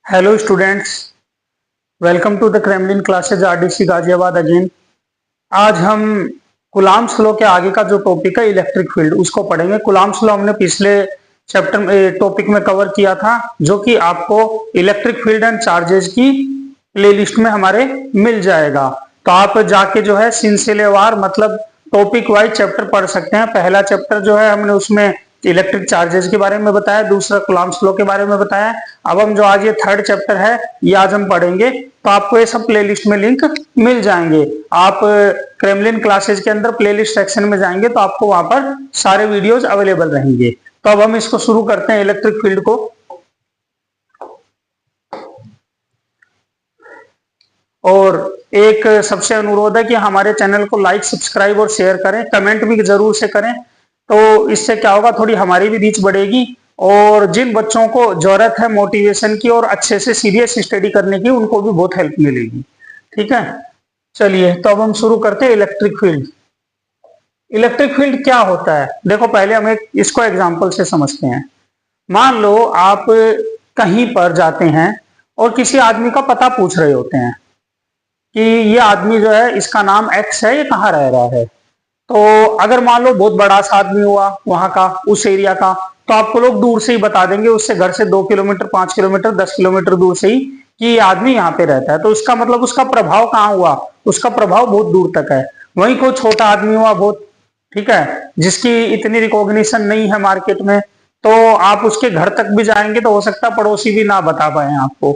Hello students, welcome to the Kremlin classes RDC Ghaziabad again. आज हम Coulomb's law के आगे का जो टॉपिक है इलेक्ट्रिक फील्ड उसको पढ़ेंगे। कुलाम्ब्स लॉ हमने पिछले चैप्टर में टॉपिक में कवर किया था, जो कि आपको इलेक्ट्रिक फील्ड एंड चार्जेस की प्लेलिस्ट में हमारे मिल जाएगा। तो आप जाके जो है सिलसिलेवार मतलब टॉपिक वाइज चैप्टर पढ़ सकते हैं। पहला चैप्टर जो है हमने उसमें इलेक्ट्रिक चार्जेस के बारे में बताया, दूसरा कूलम्ब्स लॉ के बारे में बताया। अब हम जो आज ये थर्ड चैप्टर है ये आज हम पढ़ेंगे, तो आपको ये सब प्लेलिस्ट में लिंक मिल जाएंगे। आप क्रेमलिन क्लासेज के अंदर प्लेलिस्ट सेक्शन में जाएंगे तो आपको वहां पर सारे वीडियोस अवेलेबल रहेंगे। तो अब हम इसको शुरू करते हैं, इलेक्ट्रिक फील्ड को। और एक सबसे अनुरोध है कि हमारे चैनल को लाइक, सब्सक्राइब और शेयर करें, कमेंट भी जरूर से करें। तो इससे क्या होगा, थोड़ी हमारी भी रीच बढ़ेगी और जिन बच्चों को जरूरत है मोटिवेशन की और अच्छे से सीरियस स्टडी करने की, उनको भी बहुत हेल्प मिलेगी। ठीक है, चलिए तो अब हम शुरू करते हैं इलेक्ट्रिक फील्ड। इलेक्ट्रिक फील्ड क्या होता है, देखो पहले हम एक इसको एग्जांपल से समझते हैं। मान लो आप कहीं पर जाते हैं और किसी आदमी का पता पूछ रहे होते हैं कि ये आदमी जो है इसका नाम एक्स है, ये कहाँ रह रहा है। तो अगर मान लो बहुत बड़ा सा आदमी हुआ वहां का, उस एरिया का, तो आपको लोग दूर से ही बता देंगे, उससे घर से 2 किलोमीटर, 5 किलोमीटर, 10 किलोमीटर दूर से ही, कि ये आदमी यहाँ पे रहता है। तो इसका मतलब उसका प्रभाव कहाँ हुआ, उसका प्रभाव बहुत दूर तक है। वहीं कोई छोटा आदमी हुआ बहुत, ठीक है, जिसकी इतनी रिकॉग्निशन नहीं है मार्केट में, तो आप उसके घर तक भी जाएंगे तो हो सकता है पड़ोसी भी ना बता पाए आपको,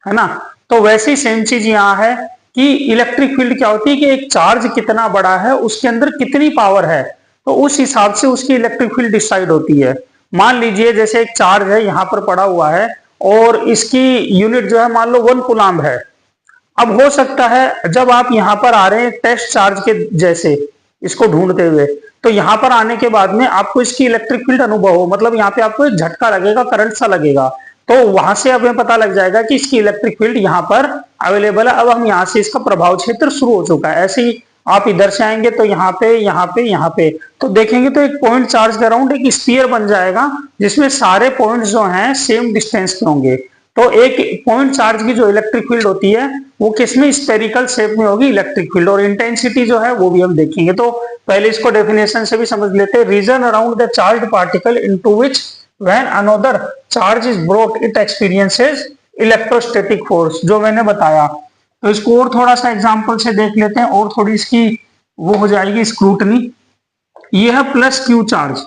है ना। तो वैसी सेम चीज यहाँ है कि इलेक्ट्रिक फील्ड क्या होती है कि एक चार्ज कितना बड़ा है, उसके अंदर कितनी पावर है, तो उस हिसाब से उसकी इलेक्ट्रिक फील्ड डिसाइड होती है। मान लीजिए जैसे एक चार्ज है यहाँ पर पड़ा हुआ है और इसकी यूनिट जो है मान लो 1 कूलम्ब है। अब हो सकता है जब आप यहाँ पर आ रहे हैं टेस्ट चार्ज के जैसे इसको ढूंढते हुए, तो यहाँ पर आने के बाद में आपको इसकी इलेक्ट्रिक फील्ड अनुभव हो, मतलब यहाँ पे आपको एक झटका लगेगा, करंट सा लगेगा, तो वहां से हमें पता लग जाएगा कि इसकी इलेक्ट्रिक फील्ड यहाँ पर अवेलेबल है। अब हम यहाँ से इसका प्रभाव क्षेत्र शुरू हो चुका है। ऐसे ही आप इधर से आएंगे तो यहाँ पे, यहाँ पे, यहाँ पे, तो देखेंगे तो एक पॉइंट चार्ज के अराउंड एक स्फीयर बन जाएगा, जिसमें सारे पॉइंट्स जो हैं सेम डिस्टेंस पे होंगे। तो एक पॉइंट चार्ज की जो इलेक्ट्रिक फील्ड होती है वो किसमें, स्फेरिकल शेप में होगी इलेक्ट्रिक फील्ड। और इंटेंसिटी जो है वो भी हम देखेंगे। तो पहले इसको डेफिनेशन से भी समझ लेते हैं। Region around the charge particle into which when another charge is brought it experiences electrostatic force, जो मैंने बताया। तो इसको और थोड़ा सा एग्जांपल से देख लेते हैं और थोड़ी इसकी वो हो जाएगी स्क्रूटनी। ये है प्लस क्यू चार्ज,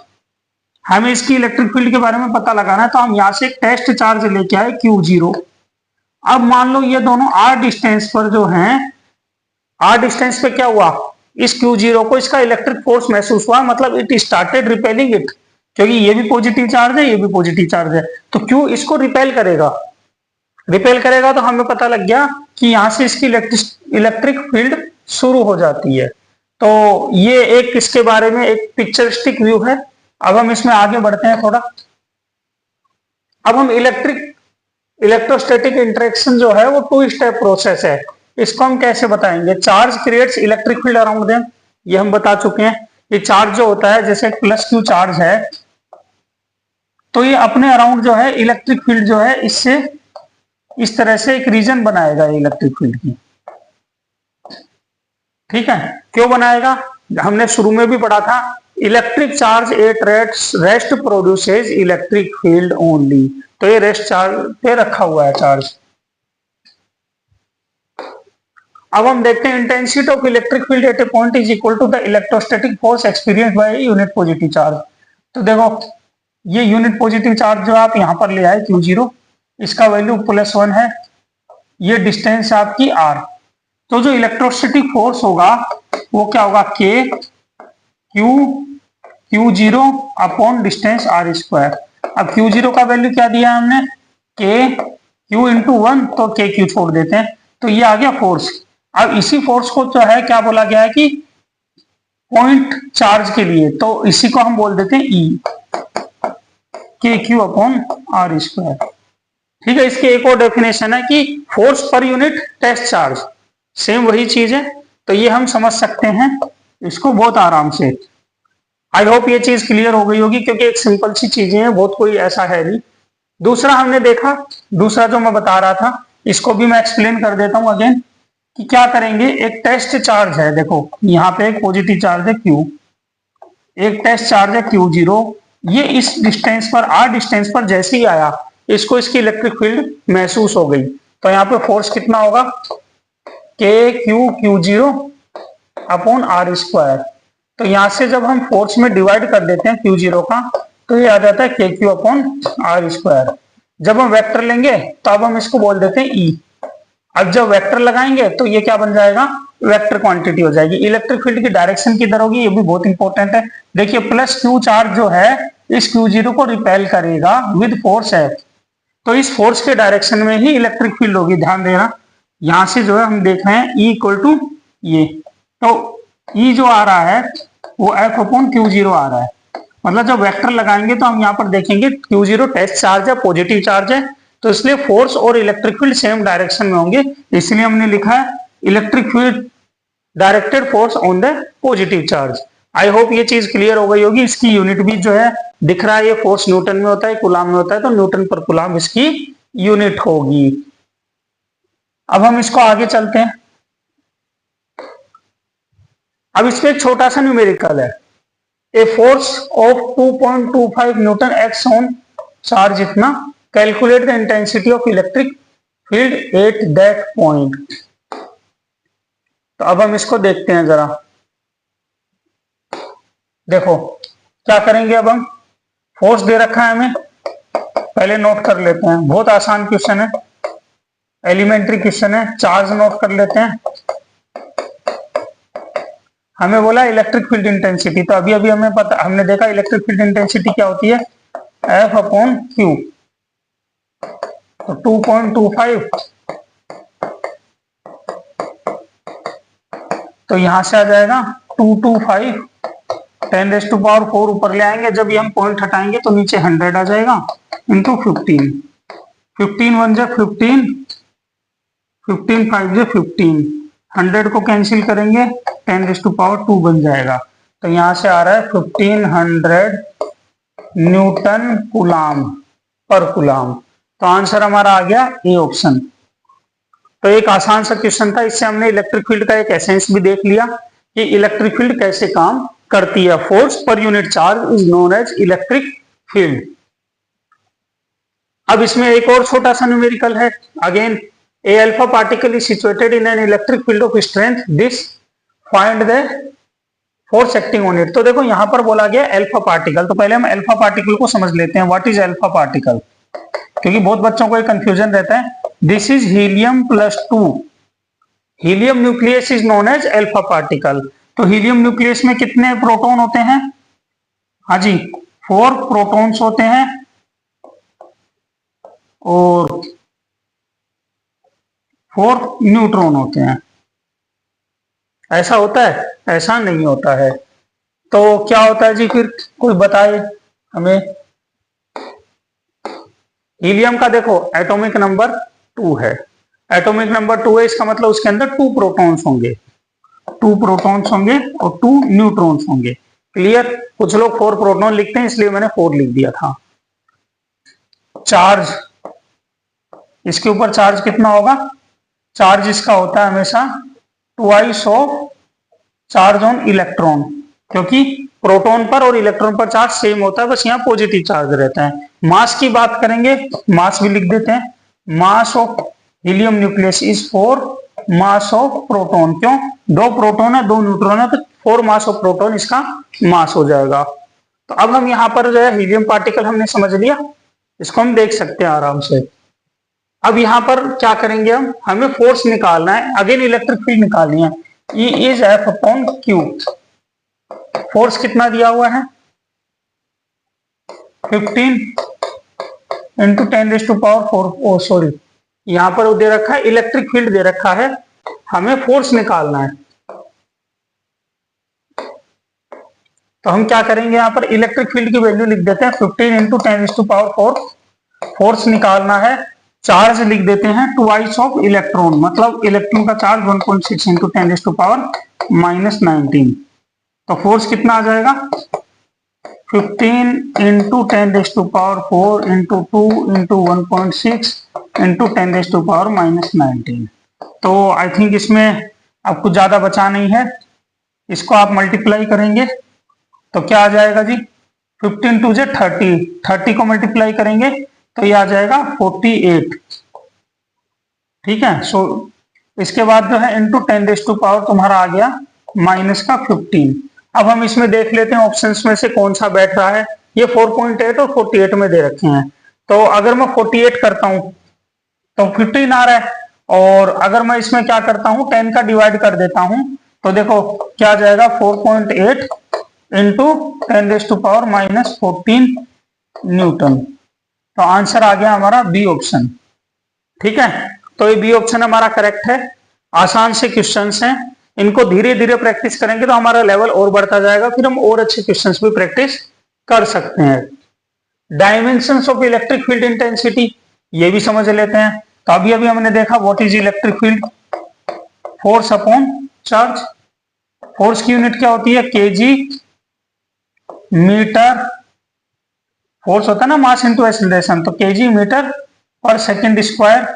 हमें इसकी इलेक्ट्रिक फील्ड के बारे में पता लगाना है, तो हम यहां से एक टेस्ट चार्ज लेके आए Q0। अब मान लो ये दोनों r डिस्टेंस पर जो हैं, r डिस्टेंस पे क्या हुआ, इस Q0 को इसका इलेक्ट्रिक फोर्स महसूस हुआ, मतलब इट स्टार्टेड रिपेलिंग इट, क्योंकि ये भी पॉजिटिव चार्ज है, ये भी पॉजिटिव चार्ज है, तो Q इसको रिपेल करेगा। रिपेल करेगा तो हमें पता लग गया कि यहां से इसकी इलेक्ट्रिक फील्ड शुरू हो जाती है। तो ये एक इसके बारे में एक पिक्चरिस्टिक व्यू है। अब हम इसमें आगे बढ़ते हैं थोड़ा। अब हम इलेक्ट्रोस्टैटिक इंटरेक्शन जो है वो 2 स्टेप प्रोसेस है। इसको हम कैसे बताएंगे, charge creates electric field around them, ये हम बता चुके हैं। ये चार्ज जो होता है, जैसे प्लस क्यू चार्ज है, तो ये अपने अराउंड जो है इलेक्ट्रिक फील्ड जो है इससे इस तरह से एक रीजन बनाएगा इलेक्ट्रिक फील्ड की। ठीक है, क्यों बनाएगा, हमने शुरू में भी पढ़ा था, electric charge at rest produces electric field only. तो ये रेस्ट चार्ज पे रखा हुआ है चार्ज। अब हम देखते हैं intensity of electric field at a point is equal to the electrostatic force experienced by unit positive charge. तो देखो ये यूनिट पॉजिटिव चार्ज जो आप यहां पर ले आए Q0, इसका वैल्यू +1 है, ये डिस्टेंस आपकी r। तो जो इलेक्ट्रोस्टैटिक फोर्स होगा वो क्या होगा, Q0 अपॉन डिस्टेंस r²। अब Q0 का वैल्यू क्या दिया हमने, Q इंटू 1, तो KQ छोड़ देते हैं, तो ये आ गया फोर्स। अब इसी फोर्स को जो है क्या बोला गया है कि पॉइंट चार्ज के लिए, तो इसी को हम बोल देते हैं E, KQ अपॉन r²। ठीक है, इसकी एक और डेफिनेशन है कि force per unit test charge, same वही चीज है। तो ये हम समझ सकते हैं इसको बहुत आराम से। आई होप ये चीज क्लियर हो गई होगी, क्योंकि एक सिंपल सी चीजें हैं, बहुत कोई ऐसा है नहीं। दूसरा हमने देखा, दूसरा जो मैं बता रहा था, इसको भी मैं एक्सप्लेन कर देता हूं अगेन कि क्या करेंगे। एक टेस्ट चार्ज है, देखो यहाँ पे एक पॉजिटिव चार्ज है Q, एक टेस्ट चार्ज है Q0। ये इस डिस्टेंस पर, R डिस्टेंस पर जैसे ही आया, इसको इसकी इलेक्ट्रिक फील्ड महसूस हो गई। तो यहाँ पे फोर्स कितना होगा, KQ0 अपॉन R स्क्वायर। तो यहां से जब हम फोर्स में डिवाइड कर देते हैं Q0 का, तो ये आ जाता है KQ अपॉन R स्क्वायर। जब हम वेक्टर लेंगे तो अब हम इसको बोल देते हैं E। अब जब वेक्टर लगाएंगे तो ये क्या बन जाएगा, वेक्टर क्वांटिटी हो जाएगी। इलेक्ट्रिक फील्ड की डायरेक्शन किधर होगी, ये भी बहुत इंपॉर्टेंट है। देखिए प्लस Q चार्ज जो है इस Q0 को रिपेल करेगा विद फोर्स है, तो इस फोर्स के डायरेक्शन में ही इलेक्ट्रिक फील्ड होगी। ध्यान देना, यहां से जो है हम देख रहे हैं E इक्वल टू ये, तो E जो आ रहा है वो F अपॉन Q0 आ रहा है। मतलब जब वेक्टर लगाएंगे तो हम यहाँ पर देखेंगे Q0 टेस्ट चार्ज है, पॉजिटिव चार्ज है, तो इसलिए फोर्स और इलेक्ट्रिक फील्ड सेम डायरेक्शन में होंगे, इसलिए हमने लिखा है electric field directed force on the positive charge. I hope ये चीज क्लियर हो गई होगी। इसकी यूनिट भी जो है दिख रहा है, ये फोर्स न्यूटन में होता है, कूलाम में होता है, तो न्यूटन पर कूलाम इसकी यूनिट होगी। अब हम इसको आगे चलते हैं। अब इसमें एक छोटा सा न्यूमेरिकल है, a force of 2.25 newton acts on charge इतना, calculate the intensity of electric field at that point. तो अब हम इसको देखते हैं जरा। देखो क्या करेंगे, अब हम फोर्स दे रखा है हमें, पहले नोट कर लेते हैं, बहुत आसान क्वेश्चन है, एलिमेंट्री क्वेश्चन है। चार्ज नोट कर लेते हैं। हमें बोला इलेक्ट्रिक फील्ड इंटेंसिटी, तो अभी अभी हमें पता, हमने देखा इलेक्ट्रिक फील्ड इंटेंसिटी क्या होती है, F अपॉन Q। तो 2.25, तो यहां से आ जाएगा 225 10⁴ ऊपर ले आएंगे, जब ये हम पॉइंट हटाएंगे तो नीचे 100 आ जाएगा, इंटू 15, 15 1 जा 15, 15 5 जा 15, 100 को कैंसिल करेंगे 10⁻² बन जाएगा। तो यहां से आ रहा है 1500 न्यूटन कूलाम पर कूलाम। तो आंसर हमारा आ गया ए ऑप्शन। तो एक आसान सा क्वेश्चन था, इससे हमने इलेक्ट्रिक फील्ड का एक एसेंस भी देख लिया कि इलेक्ट्रिक फील्ड कैसे काम करती है। Force per unit charge is known as electric field. अब इसमें एक और छोटा सा न्यूमेरिकल है, again a alpha particle is situated in an electric field of strength this, find the force acting on it. तो देखो यहां पर बोला गया अल्फा पार्टिकल, तो पहले हम अल्फा पार्टिकल को समझ लेते हैं, व्हाट इज अल्फा पार्टिकल, क्योंकि बहुत बच्चों को एक कंफ्यूजन रहता है। This is helium +2, helium nucleus is known as alpha particle. तो हीलियम न्यूक्लियस में कितने प्रोटॉन होते हैं, हाँ जी 4 प्रोटॉन्स होते हैं और 4 न्यूट्रॉन होते हैं। ऐसा होता है, ऐसा नहीं होता है। तो क्या होता है जी, फिर कोई बताए हमें। हीलियम का देखो एटॉमिक नंबर 2 है, एटॉमिक नंबर 2 है, इसका मतलब उसके अंदर 2 प्रोटॉन्स होंगे, 2 प्रोटॉन्स होंगे और 2 न्यूट्रॉन्स होंगे। क्लियर, कुछ लोग 4 प्रोटॉन लिखते हैं इसलिए मैंने 4 लिख दिया था। चार्ज, इसके ऊपर चार्ज कितना होगा, चार्ज इसका होता है हमेशा twice of charge on electron, क्योंकि प्रोटॉन पर और इलेक्ट्रॉन पर चार्ज सेम होता है, बस यहाँ पॉजिटिव चार्ज रहता है। मास की बात करेंगे, मास भी लिख देते हैं, mass of helium nucleus is 4 mass of proton. क्यों, 2 प्रोटॉन है 2 न्यूट्रॉन है, तो 4 मास ऑफ प्रोटॉन इसका मास हो जाएगा। तो अब हम यहाँ पर जो है हीलियम पार्टिकल हमने समझ लिया, इसको हम देख सकते हैं आराम से। अब यहाँ पर क्या करेंगे हम, हमें फोर्स निकालना है, अगेन इलेक्ट्रिक फील्ड निकालनी है। E is F upon Q। Force कितना दिया हुआ है, 15 इंटू 10⁴, सॉरी यहां पर दे रखा है इलेक्ट्रिक फील्ड दे रखा है, हमें फोर्स निकालना है। तो हम क्या करेंगे, यहां पर इलेक्ट्रिक फील्ड की वैल्यू लिख देते हैं 15 इंटू 10⁴। फोर्स निकालना है, चार्ज लिख देते हैं ट्वाइस ऑफ इलेक्ट्रॉन, मतलब इलेक्ट्रॉन का चार्ज 1.6 इंटू 10⁻⁻19। तो फोर्स कितना आ जाएगा 15 इंटू 10⁴ इंटू 2 इंटू 1.6 इंटू 10⁻⁻19। तो आई थिंक इसमें अब कुछ ज्यादा बचा नहीं है। इसको आप मल्टीप्लाई करेंगे तो क्या आ जाएगा जी, 15 टू जे 30, 30 को मल्टीप्लाई करेंगे तो ये आ जाएगा 48। ठीक है। सो इसके बाद जो है इंटू 10⁻⁻ तुम्हारा आ गया -15। अब हम इसमें देख लेते हैं ऑप्शंस में से कौन सा बैठ रहा है। ये 4.8 और 48 में दे रखे हैं। तो अगर मैं 48 करता हूं तो 15 आ रहा है, और अगर मैं इसमें क्या करता हूं 10 का डिवाइड कर देता हूं तो देखो क्या आ जाएगा 4.8 इंटू 10⁻⁻14 न्यूटन। तो आंसर आ गया हमारा बी ऑप्शन। ठीक है। तो ये बी ऑप्शन हमारा करेक्ट है। आसान से क्वेश्चंस हैं, इनको धीरे धीरे प्रैक्टिस करेंगे तो हमारा लेवल और बढ़ता जाएगा, फिर हम और अच्छे क्वेश्चंस भी प्रैक्टिस कर सकते हैं। Dimensions of electric field intensity ये भी समझ लेते हैं। तो अभी अभी हमने देखा what is electric field, force upon charge. Force की यूनिट क्या होती है, केजी मीटर। फोर्स होता है ना मास इनटू एक्सीलरेशन, तो केजी मीटर पर सेकंड स्क्वायर।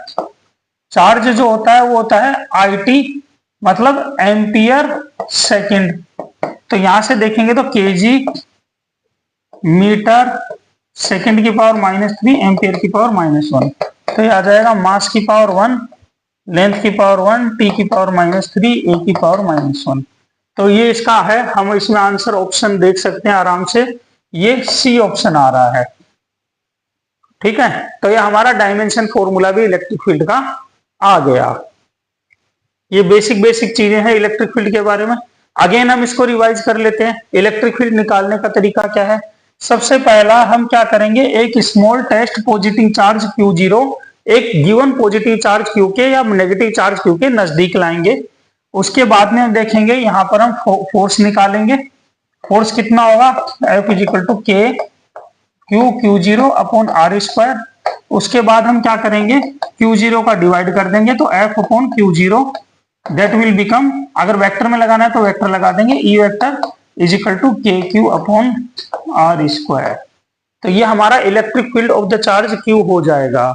चार्ज जो होता है वो होता है आईटी, मतलब एम्पियर सेकंड। तो यहां से देखेंगे तो केजी मीटर सेकंड की पावर -3 एम्पियर की पावर -1। तो ये आ जाएगा मास की पावर 1, लेंथ की पावर 1, टी की पावर -3, ए की पावर -1। तो ये इसका है। हम इसमें आंसर ऑप्शन देख सकते हैं आराम से, ये सी ऑप्शन आ रहा है। ठीक है। तो ये हमारा डायमेंशन फॉर्मूला भी इलेक्ट्रिक फील्ड का आ गया। ये बेसिक चीजें हैं इलेक्ट्रिक फील्ड के बारे में। अगेन हम इसको रिवाइज कर लेते हैं। इलेक्ट्रिक फील्ड निकालने का तरीका क्या है। सबसे पहला हम क्या करेंगे, एक small test positive charge Q0 एक गिवन पॉजिटिव चार्ज Q के या नेगेटिव चार्ज Q के नजदीक लाएंगे। उसके बाद में हम देखेंगे यहां पर हम फोर्स निकालेंगे। फोर्स कितना होगा, F = K Q0 upon R²। उसके बाद हम क्या करेंगे, Q0 का डिवाइड कर देंगे तो F upon Q0 that will become, अगर वेक्टर में लगाना है तो वेक्टर लगा देंगे, E vector = KQ upon R²। तो ये हमारा electric field of the charge Q हो जाएगा।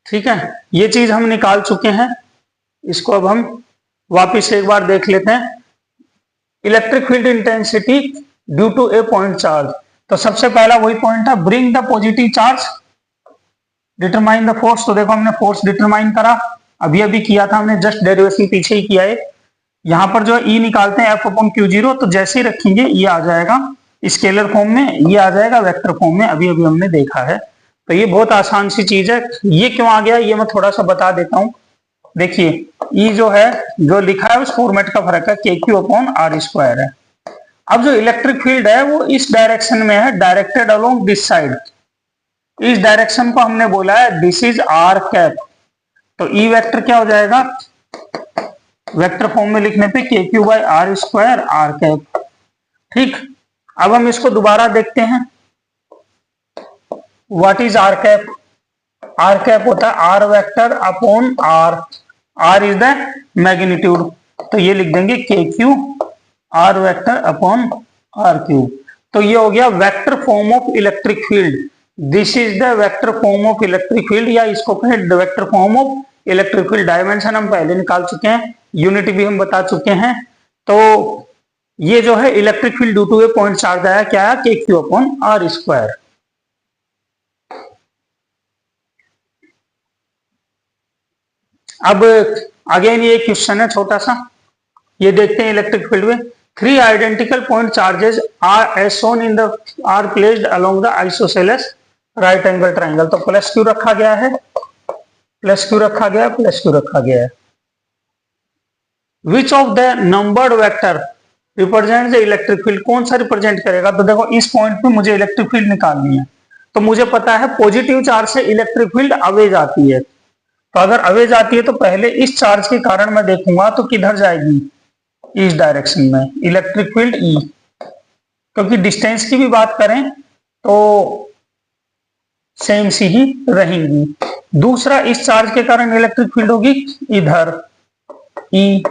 ठीक है। ये चीज हम निकाल चुके हैं। इसको अब हम वापिस एक बार देख लेते हैं। Electric field intensity due to a point charge. तो सबसे पहला वही पॉइंट है, bring the positive charge determine the force. तो देखो हमने फोर्स डिटरमाइन करा, अभी अभी किया था हमने, जस्ट डेरिवेशन पीछे ही किया है। यहां पर जो E निकालते हैं F अपॉन Q0, तो जैसे ही रखेंगे ये आ जाएगा स्केलर फॉर्म में, ये आ जाएगा वेक्टर फॉर्म में, अभी अभी हमने देखा है। तो ये बहुत आसान सी चीज है। ये क्यों आ गया ये मैं थोड़ा सा बता देता हूं। देखिए E जो है, जो लिखा है उस फॉर्मेट का फर्क है, KQ अपॉन R² है। अब जो इलेक्ट्रिक फील्ड है वो इस डायरेक्शन में है, डायरेक्टेड अलोंग दिस साइड। इस डायरेक्शन को हमने बोला है दिस इज R कैप। तो E वेक्टर क्या हो जाएगा, वेक्टर फॉर्म में लिखने पे KQ/R² R कैप। ठीक। अब हम इसको दोबारा देखते हैं। What is R cap, R cap होता है R vector upon R। R is the magnitude, तो ये लिख देंगे KQ R vector upon RQ। तो ये हो गया vector form of electric field. This is the vector form of electric field, या इसको कहें vector form of electric field. Dimension हम पहले निकाल चुके हैं, यूनिट भी हम बता चुके हैं। तो ये जो है electric field due to a point charge आया, क्या है, KQ अपॉन R²। अब अगेन ये क्वेश्चन है छोटा सा, ये देखते हैं इलेक्ट्रिक फील्ड में। 3 identical point charges are as shown in the are placed along the isosceles right angle triangle. तो +Q रखा गया है, +Q रखा गया है, +Q रखा गया है। Which of the numbered vector represent the electric field, कौन सा रिप्रेजेंट करेगा। तो देखो इस पॉइंट पे मुझे इलेक्ट्रिक फील्ड निकालनी है, तो मुझे पता है पॉजिटिव चार्ज से इलेक्ट्रिक फील्ड अवे जाती है। तो अगर अवे जाती है तो पहले इस चार्ज के कारण मैं देखूंगा तो किधर जाएगी, इस डायरेक्शन में इलेक्ट्रिक फील्ड E। क्योंकि डिस्टेंस की भी बात करें तो सेम सी ही रहेंगी। दूसरा, इस चार्ज के कारण इलेक्ट्रिक फील्ड होगी इधर, ई।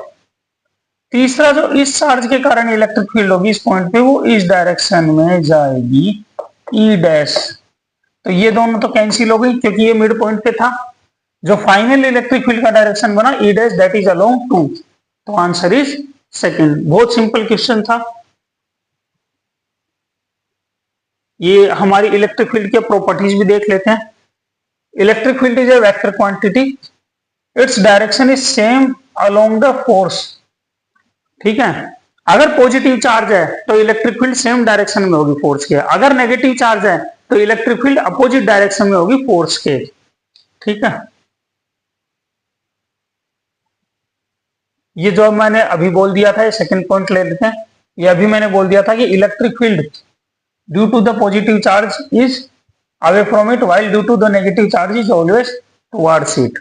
तीसरा जो इस चार्ज के कारण इलेक्ट्रिक फील्ड होगी इस पॉइंट पे, वो इस डायरेक्शन में जाएगी, ई डैश। तो ये दोनों तो कैंसिल हो गई क्योंकि ये मिड पॉइंट पे था। जो फाइनल इलेक्ट्रिक फील्ड का डायरेक्शन बना ई डैश, दैट इज अलोंग 2। तो आंसर इज सेकंड। बहुत सिंपल क्वेश्चन था। ये हमारी इलेक्ट्रिक फील्ड के प्रॉपर्टीज भी देख लेते हैं। Electric field is a vector quantity, its direction is same along the force. ठीक है, अगर पॉजिटिव चार्ज है तो इलेक्ट्रिक फील्ड सेम डायरेक्शन में होगी फोर्स के, अगर नेगेटिव चार्ज है तो इलेक्ट्रिक फील्ड अपोजिट डायरेक्शन में होगी फोर्स के। ठीक है, ये जो मैंने अभी बोल दिया था, ये सेकंड पॉइंट ले लेते हैं। ये अभी मैंने बोल दिया था कि electric field due to the positive charge is away from it while due to the negative charge is always towards it.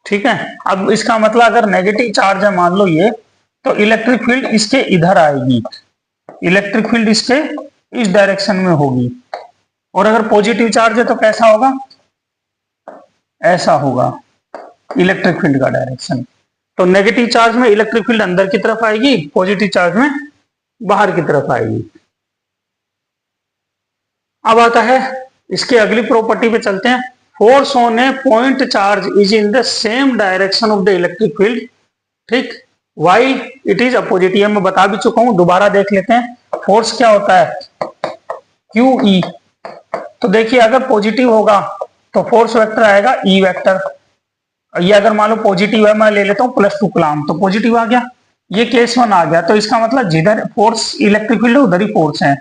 ठीक है, अब इसका मतलब अगर नेगेटिव चार्ज है मान लो ये, तो इलेक्ट्रिक फील्ड इसके इधर आएगी, इलेक्ट्रिक फील्ड इसके इस डायरेक्शन में होगी। और अगर पॉजिटिव चार्ज है तो कैसा होगा, ऐसा होगा इलेक्ट्रिक फील्ड का डायरेक्शन। तो नेगेटिव चार्ज में इलेक्ट्रिक फील्ड अंदर की तरफ आएगी, पॉजिटिव चार्ज में बाहर की तरफ आएगी। अब आता है इसके अगली प्रॉपर्टी पे चलते हैं। Force on A point charge is in the same direction of the electric field, ठीक, वाइल इट इज अपोजिट। ये मैं बता भी चुका हूं, दोबारा देख लेते हैं। फोर्स क्या होता है, क्यू ई। तो देखिए अगर पॉजिटिव होगा तो फोर्स वेक्टर आएगा ई वेक्टर। ये अगर मान लो पॉजिटिव है, मैं ले लेता हूं +2 कूलम, तो पॉजिटिव आ गया, ये केस 1 आ गया। तो इसका मतलब जिधर फोर्स इलेक्ट्रिक फील्ड है उधर ही फोर्स है।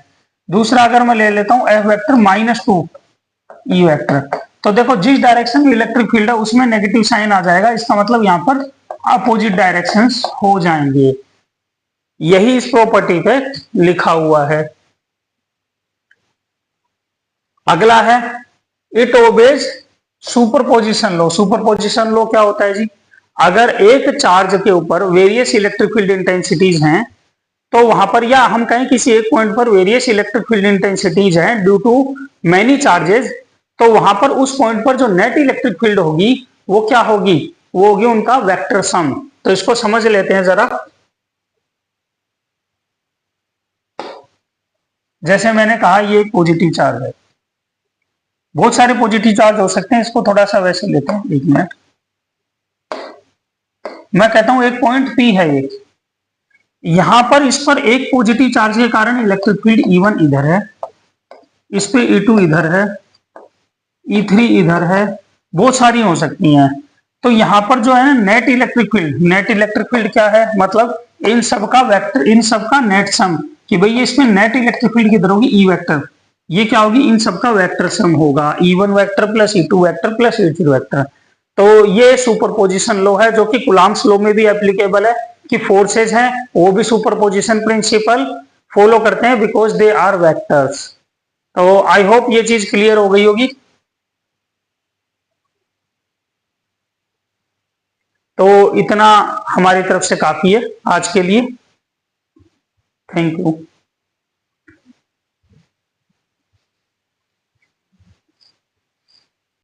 दूसरा अगर मैं ले लेता हूं एफ वेक्टर -2 ई वेक्टर, तो देखो जिस डायरेक्शन में इलेक्ट्रिक फील्ड है उसमें नेगेटिव साइन आ जाएगा, इसका मतलब यहां पर अपोजिट डायरेक्शंस हो जाएंगे। यही इस प्रॉपर्टी पे लिखा हुआ है। अगला है it obeys superposition law. Superposition law क्या होता है जी, अगर एक चार्ज के ऊपर वेरियस इलेक्ट्रिक फील्ड इंटेंसिटीज हैं, तो वहां पर, या हम कहें किसी एक पॉइंट पर वेरियस इलेक्ट्रिक फील्ड इंटेंसिटीज हैं ड्यू टू मेनी चार्जेस, तो वहां पर उस पॉइंट पर जो नेट इलेक्ट्रिक फील्ड होगी वो क्या होगी, वो होगी उनका वेक्टर सम। तो इसको समझ लेते हैं जरा। जैसे मैंने कहा ये एक पॉजिटिव चार्ज है, बहुत सारे पॉजिटिव चार्ज हो सकते हैं, इसको थोड़ा सा वैसे लेते हैं, 1 मिनट। मैं कहता हूं एक पॉइंट P है, एक यहां पर, इस पर एक पॉजिटिव चार्ज के कारण इलेक्ट्रिक फील्ड E1 इधर है, इस पे E2 इधर है, E3 इधर है, बहुत सारी हो सकती हैं। तो यहां पर जो है ना net electric field, net electric field क्या है, मतलब इन सब का वेक्टर, इन सब का नेट सम, कि भाई इसमें नेट इलेक्ट्रिक फील्ड किधर होगी, ई वेक्टर, ये क्या होगी, इन सब का वेक्टर सम होगा, E1 vector plus E2 vector plus E3 vector. तो ये सुपरपोजिशन लॉ है, जो कि कूलम्ब्स लॉ में भी एप्लीकेबल है, कि फोर्सेज हैं वो भी सुपरपोजिशन प्रिंसिपल फॉलो करते हैं बिकॉज दे आर वेक्टर्स। तो आई होप ये चीज क्लियर हो गई होगी। तो इतना हमारी तरफ से काफी है आज के लिए। Thank you.